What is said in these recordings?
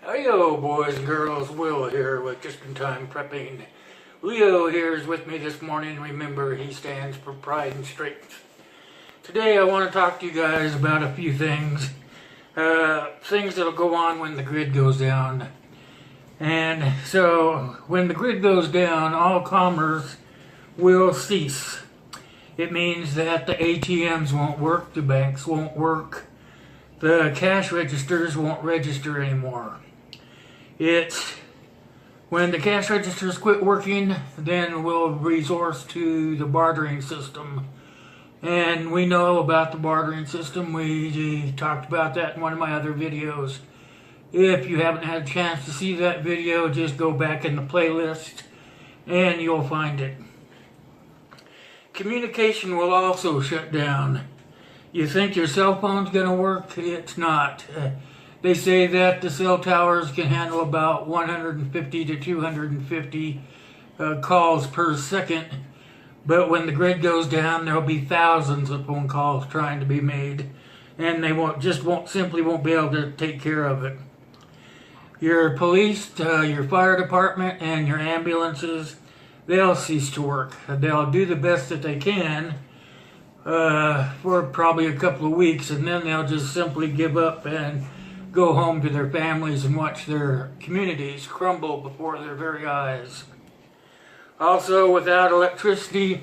Heyo, boys and girls, Will here with Just-in-Time Prepping. Leo here is with me this morning. Remember, he stands for pride and strength. Today I want to talk to you guys about a few things. Things that'll go on when the grid goes down. And so, when the grid goes down, all commerce will cease. It means that the ATMs won't work, the banks won't work, the cash registers won't register anymore. It's when the cash registers quit working, then we'll resort to the bartering system. And we know about the bartering system. We talked about that in one of my other videos. If you haven't had a chance to see that video, just go back in the playlist and you'll find it. Communication will also shut down. You think your cell phone's going to work? It's not. They say that the cell towers can handle about 150 to 250 calls per second. But when the grid goes down, there'll be thousands of phone calls trying to be made. And they simply won't be able to take care of it. Your police, your fire department, and your ambulances, they'll cease to work. They'll do the best that they can for probably a couple of weeks, and then they'll just simply give up and go home to their families and watch their communities crumble before their very eyes. Also, without electricity,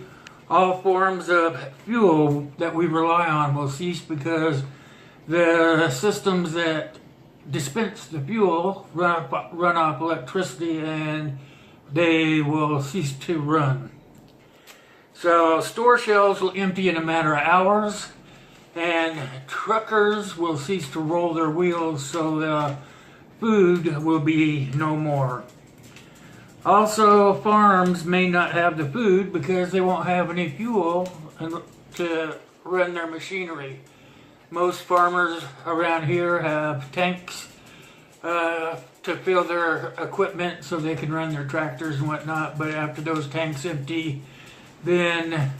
all forms of fuel that we rely on will cease because the systems that dispense the fuel run off electricity and they will cease to run. So store shelves will empty in a matter of hours, and truckers will cease to roll their wheels, so the food will be no more. Also, farms may not have the food because they won't have any fuel to run their machinery. Most farmers around here have tanks to fill their equipment so they can run their tractors and whatnot, but after those tanks empty, then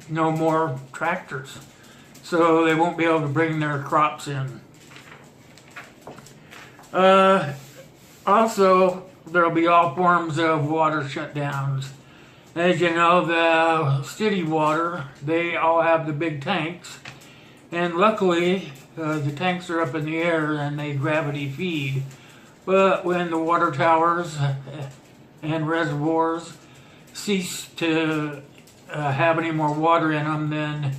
no more tractors. So they won't be able to bring their crops in. Also, there'll be all forms of water shutdowns. As you know, the city water, they all have the big tanks. And luckily, the tanks are up in the air and they gravity feed. But when the water towers and reservoirs cease to have any more water in them, then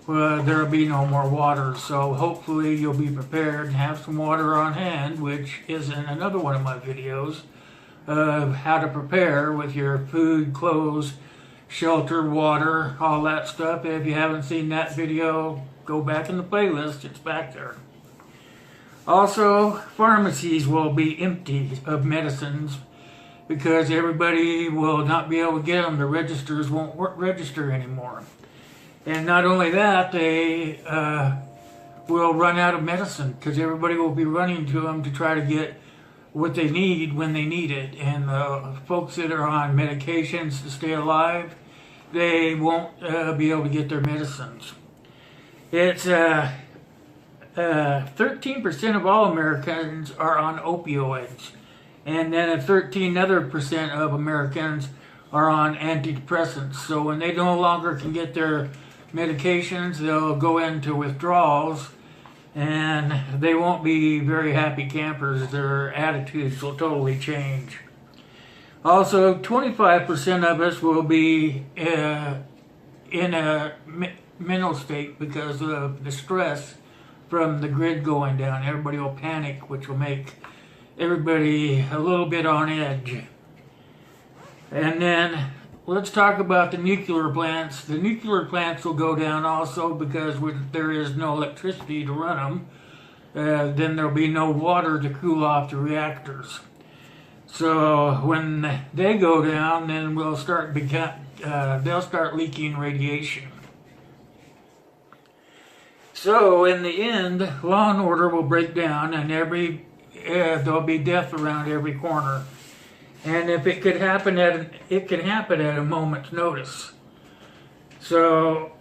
there'll be no more water. So hopefully you'll be prepared and have some water on hand, which is in another one of my videos of how to prepare with your food, clothes, shelter, water, all that stuff. If you haven't seen that video, go back in the playlist, it's back there. Also, pharmacies will be empty of medicines because everybody will not be able to get them. The registers won't register anymore. And not only that, they will run out of medicine because everybody will be running to them to try to get what they need when they need it. And the folks that are on medications to stay alive, they won't be able to get their medicines. It's 13% of all Americans are on opioids. And then 13% of Americans are on antidepressants. So when they no longer can get their medications, they'll go into withdrawals and they won't be very happy campers. Their attitudes will totally change. Also, 25% of us will be in a mental state because of the stress from the grid going down. Everybody will panic, which will make everybody a little bit on edge. And then let's talk about the nuclear plants. The nuclear plants will go down also because there is no electricity to run them. Then there'll be no water to cool off the reactors. So when they go down, then they'll start leaking radiation. So in the end, law and order will break down, and there'll be death around every corner. And if it could happen it can happen at a moment's notice. So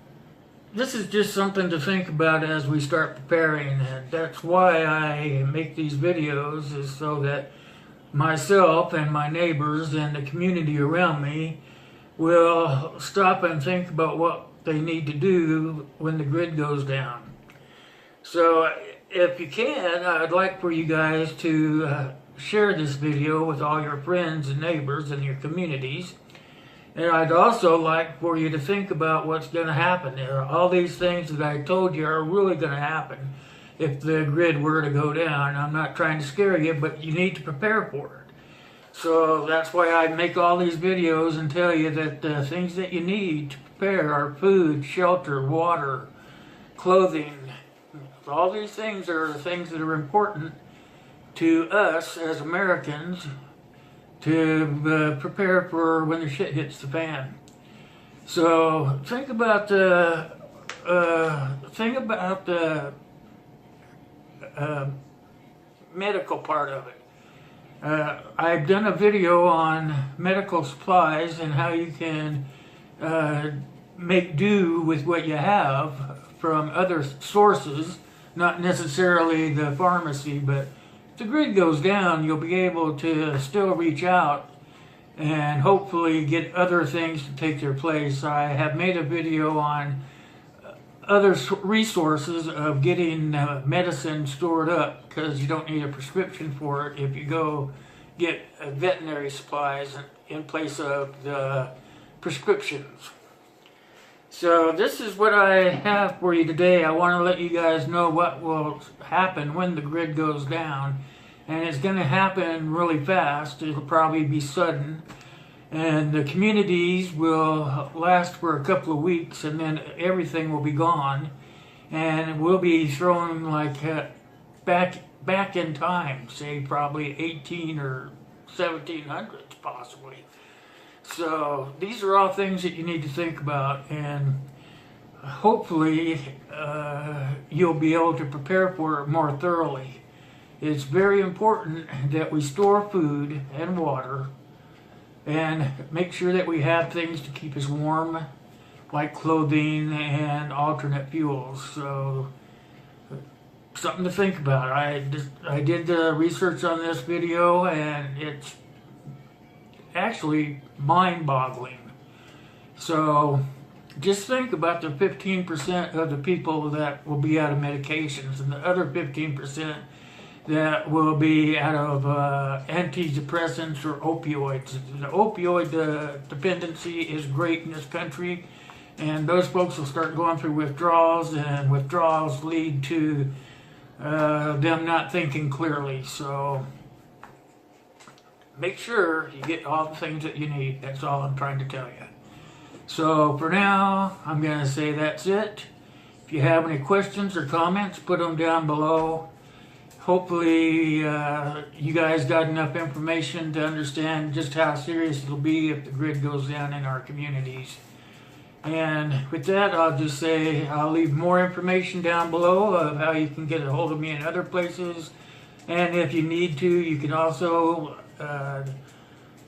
this is just something to think about as we start preparing, and that's why I make these videos, is so that myself and my neighbors and the community around me will stop and think about what they need to do when the grid goes down. So if you can, I'd like for you guys to share this video with all your friends and neighbors in your communities. And I'd also like for you to think about what's going to happen. All these things that I told you are really going to happen if the grid were to go down. I'm not trying to scare you, but you need to prepare for it. So that's why I make all these videos and tell you that the things that you need to prepare are food, shelter, water, clothing. All these things are the things that are important to us as Americans to prepare for when the shit hits the fan. So think about the medical part of it. I've done a video on medical supplies and how you can make do with what you have from other sources, not necessarily the pharmacy, but if the grid goes down, you'll be able to still reach out and hopefully get other things to take their place. I have made a video on other resources of getting medicine stored up, because you don't need a prescription for it if you go get veterinary supplies in place of the prescriptions. So this is what I have for you today. I want to let you guys know what will happen when the grid goes down. And it's going to happen really fast. It'll probably be sudden. And the communities will last for a couple of weeks, and then everything will be gone. And we'll be thrown like back in time, say probably 18 or 1700s possibly. So these are all things that you need to think about, and hopefully you'll be able to prepare for it more thoroughly. It's very important that we store food and water and make sure that we have things to keep us warm, like clothing and alternate fuels. So something to think about. I did the research on this video, and it's actually mind-boggling. So just think about the 15% of the people that will be out of medications, and the other 15% that will be out of antidepressants or opioids. The opioid dependency is great in this country, and those folks will start going through withdrawals, and withdrawals lead to them not thinking clearly. So make sure you get all the things that you need. That's all I'm trying to tell you. So for now, I'm going to say that's it. If you have any questions or comments, put them down below. Hopefully you guys got enough information to understand just how serious it'll be if the grid goes down in our communities. And with that, I'll just say I'll leave more information down below of how you can get a hold of me in other places. And if you need to, you can also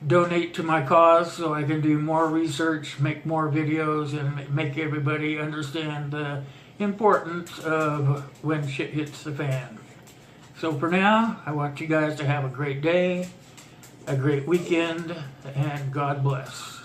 donate to my cause so I can do more research, make more videos, and make everybody understand the importance of when shit hits the fan. So for now, I want you guys to have a great day, a great weekend, and God bless.